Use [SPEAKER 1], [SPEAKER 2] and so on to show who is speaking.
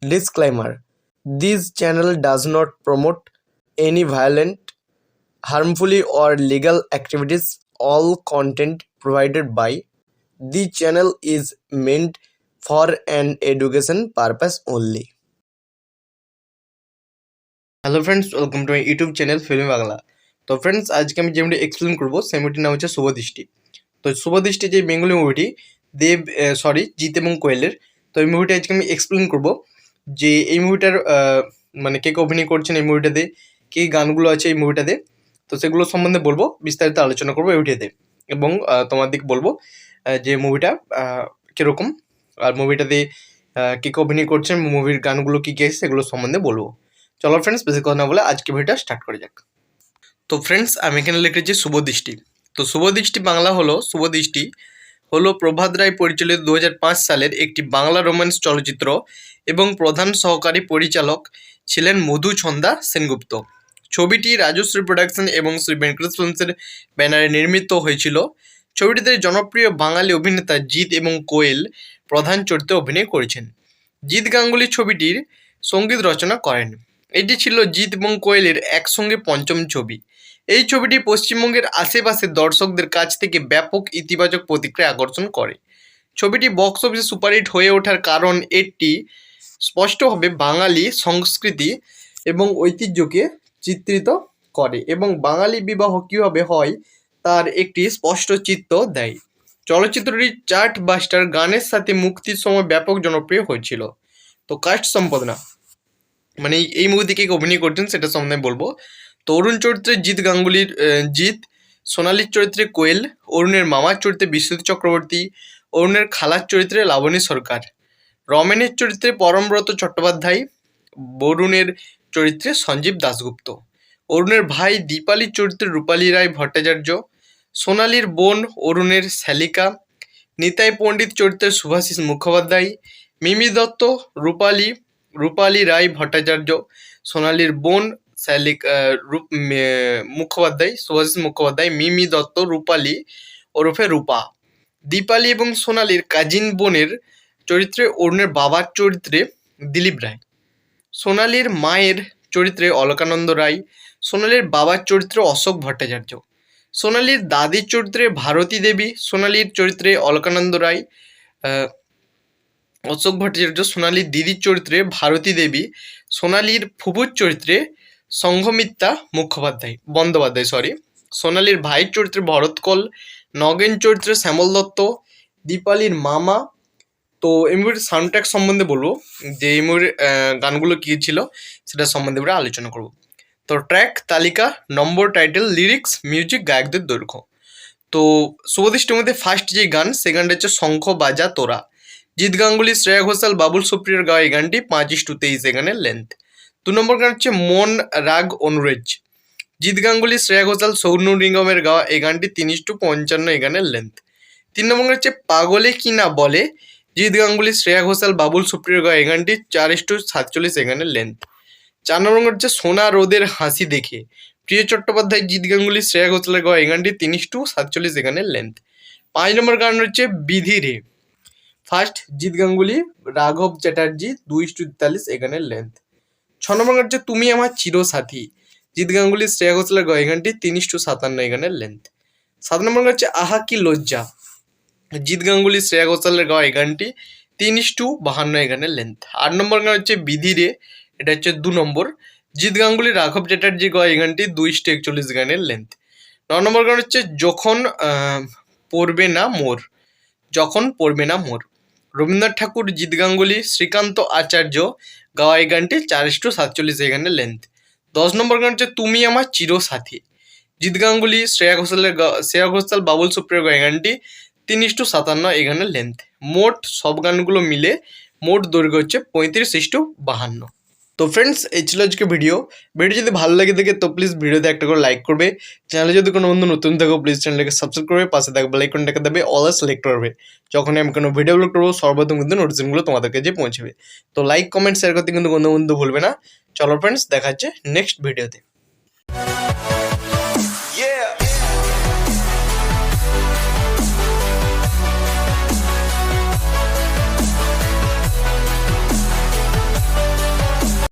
[SPEAKER 1] Disclaimer: This channel does not promote any violent, harmful, or illegal activities. All content provided by the channel is meant for an education purpose only. Hello friends, welcome to my YouTube channel Filmy Bangla. তো friends, আজকে আমি যে মুভিটি explain করবো সেই মুভিটির নাম হচ্ছে শুভদৃষ্টি। তো শুভদৃষ্টি যে বেঙ্গলি মুভিটি জিৎ এবং কোয়েলের, তো এই মুভিটা আজকে আমি এক্সপ্লেন করবো যে এই মুভিটার মানে কে কে অভিনয় করছেন এই মুভিটাতে, কী গানগুলো আছে এই মুভিটাতে, তো সেগুলো সম্বন্ধে বলবো, বিস্তারিত আলোচনা করবো এই মুভিটাতে, এবং তোমাদের বলবো যে মুভিটা কীরকম, আর মুভিটাতে কে কে অভিনয় করছেন, মুভির গানগুলো কী কী আছে সেগুলো সম্বন্ধে বলবো। চলো ফ্রেন্ডস, বেশি কথা না বলে আজকে ভিডিওটা স্টার্ট করে যাক। তো ফ্রেন্ডস, আমি এখানে লিখেছি শুভদৃষ্টি। তো শুভদৃষ্টি বাংলা হলো, শুভদৃষ্টি হলো প্রভাত রায় পরিচালিত 2005 সালের একটি বাংলা রোম্যান্স চলচ্চিত্র এবং প্রধান সহকারী পরিচালক ছিলেন মধুছন্দা সেনগুপ্ত। ছবিটি রাজশ্রী প্রোডাকশন এবং শ্রী ভেঙ্কটেশ ফিল্মসের ব্যানারে নির্মিত হয়েছিল। ছবিটিতে জনপ্রিয় বাঙালি অভিনেতা জিৎ এবং কোয়েল প্রধান চরিত্রে অভিনয় করেছেন। জিৎ গাঙ্গুলি ছবিটির সঙ্গীত রচনা করেন। এটি ছিল জিৎ এবং কোয়েলের একসঙ্গে পঞ্চম ছবি। এই ছবিটি পশ্চিমবঙ্গের আশেপাশের দর্শকদের কাছ থেকে ব্যাপক ইতিবাচক প্রতিক্রিয়া আকর্ষণ করে। ছবিটি বক্স অফিসে সুপারহিট হয়ে ওঠার কারণ এটি স্পষ্টভাবে বাঙালি সংস্কৃতি এবং ঐতিহ্যকে চিত্রিত করে এবং বাঙালি বিবাহ কীভাবে হয় তার একটি স্পষ্ট চিত্র দেয়। চলচ্চিত্রটি চার্টবাস্টার গানের সাথে মুক্তির সময় ব্যাপক জনপ্রিয় হয়েছিল। তো কাস্ট সম্পাদনা, মানে এই মুভি থেকে অভিনয় করছেন সেটা সম্বন্ধে বলবো। তো অরুণ চরিত্রে জিৎ গাঙ্গুলির জিৎ, সোনালির চরিত্রে কোয়েল, অরুণের মামার চরিত্রে বিশ্বজিৎ চক্রবর্তী, অরুণের খালার চরিত্রে লাবণী সরকার, রমেনের চরিত্রে পরমব্রত চট্টোপাধ্যায়, বরুণের চরিত্রে সঞ্জীব দাশগুপ্ত, অরুণের ভাই দীপালির চরিত্রে রূপালী রায় ভট্টাচার্য, সোনালির বোন অরুণের শ্যালিকা, নিতাই পণ্ডিত চরিত্রে শুভাশিস মুখোপাধ্যায়, মিমি দত্ত রূপালী রায় ভট্টাচার্য, সোনালির বোন মুখোপাধ্যায় শুভাশিস মুখোপাধ্যায়, মিমি দত্ত রূপালী ওরফে রূপা, দীপালি এবং সোনালির কাজিন বোনের চরিত্রে অরুণের বাবার চরিত্রে দিলীপ রায়, সোনালির মায়ের চরিত্রে অলকানন্দ রায়, সোনালির বাবার চরিত্রে অশোক ভট্টাচার্য, সোনালির দাদির চরিত্রে ভারতী দেবী, সোনালির চরিত্রে অলকানন্দ রায়, অশোক ভট্টাচার্য, সোনালির দিদির চরিত্রে ভারতী দেবী, সোনালির ফুফুর চরিত্রে সংঘমিত্রা বন্দ্যোপাধ্যায়, সোনালির ভাইয়ের চরিত্রে ভরত কল, নগেন চরিত্রে শ্যামল দত্ত, দীপালির মামা। তো এই মুভির সাউন্ড ট্র্যাক সম্বন্ধে বলবো, যে এই মুভির গানগুলো কী ছিল সেটা সম্বন্ধে আমরা আলোচনা করব। তো ট্র্যাক তালিকা, নম্বর, টাইটেল, লিরিক্স, মিউজিক, গায়কদের দৈর্ঘ্য। তো শুভদৃষ্টির মধ্যে ফার্স্ট যে গান, সে গানটা হচ্ছে শঙ্খ বাজা তোরা। জিৎ গাঙ্গুলি, শ্রেয়া ঘোষাল, বাবুল সুপ্রিয়র গাওয়া এই গানটি 5:23 এগানের লেন্থ। 2 নম্বর গান হচ্ছে মন রাগ অনুরেজ। জিৎ গাঙ্গুলি, শ্রেয়া ঘোষাল, সৌনু নিগমের গাওয়া এই গানটি 3:55 এগানের লেন্থ। 3 নম্বর গান হচ্ছে পাগলে কি না বলে। জিৎ গাঙ্গুলি, শ্রেয়া ঘোষাল, বাবুল সুপ্রিয়র গাওয়া এই গানটি 4:47 এগানের লেন্থ। 4 নম্বর গান হচ্ছে সোনা রোদের হাসি দেখে। প্রিয় চট্টোপাধ্যায়, জিৎ গাঙ্গুলি, শ্রেয়া ঘোষালের গাওয়া এই গানটি 3:47 এগানের লেন্থ। 5 নম্বর গান হচ্ছে বিধি রে। ফার্স্ট জিৎ গাঙ্গুলি, রাঘব চ্যাটার্জি, 2:43 এগানের লেন্থ। 6 নম্বর গান হচ্ছে তুমি আমার চিরসাথী। জিৎ গাঙ্গুলি, শ্রেয়া ঘোষালের গাওয়া এই গানটি 3:57 এগানের লেন্থ। 7 নম্বর গান হচ্ছে আহা কি লজ্জা। জিৎ গাঙ্গুলি, শ্রেয়া ঘোষালের গাওয়া এই গানটি 3:52 এগানের লেন্থ। 8 নম্বর গান হচ্ছে বিধি রে, এটা হচ্ছে 2 নম্বর। জিৎ গাঙ্গুলি, রাঘব চ্যাটার্জি গাওয়া এই গানটি 2:41 গানের লেন্থ। 9 নম্বর গান হচ্ছে যখন পড়বে না মোর। যখন পড়বে না মোর। রবীন্দ্রনাথ ঠাকুর, জিৎ গাঙ্গুলি, শ্রীকান্ত আচার্য গাওয়া এই গানটি 4:47 এগানের লেন্থ। 10 নম্বর গান হচ্ছে তুমি আমার চিরসাথী। জিৎ গাঙ্গুলি, শ্রেয়া ঘোষাল, বাবুল সুপ্রিয়র গাওয়া এই গানটি 3:57 এগানের লেন্থ। মোট সব গানগুলো মিলে মোট দৈর্ঘ্য হচ্ছে 35:52। তো ফ্রেন্ডস, এই ছিল আজকে ভিডিও যদি ভালো লাগে থাকে তো প্লিজ ভিডিওতে একটা করে লাইক করবে। চ্যানেলে যদি কোনো বন্ধু নতুন থাকো প্লিজ চ্যানেলকে সাবস্ক্রাইব করবে, পাশে থাকা বেল আইকনটাকে দেবে অল সিলেক্ট করবে। যখনই আমি কোনো ভিডিও আপলোড করবো সর্বপ্রথম কিন্তু নোটিফিকেশনগুলো তোমাদের কাছে পৌঁছবে। তো লাইক, কমেন্ট, শেয়ার করতে কিন্তু কোনো বন্ধু ভুলবে না। চলো ফ্রেন্ডস, দেখা হচ্ছে নেক্সট ভিডিওতে।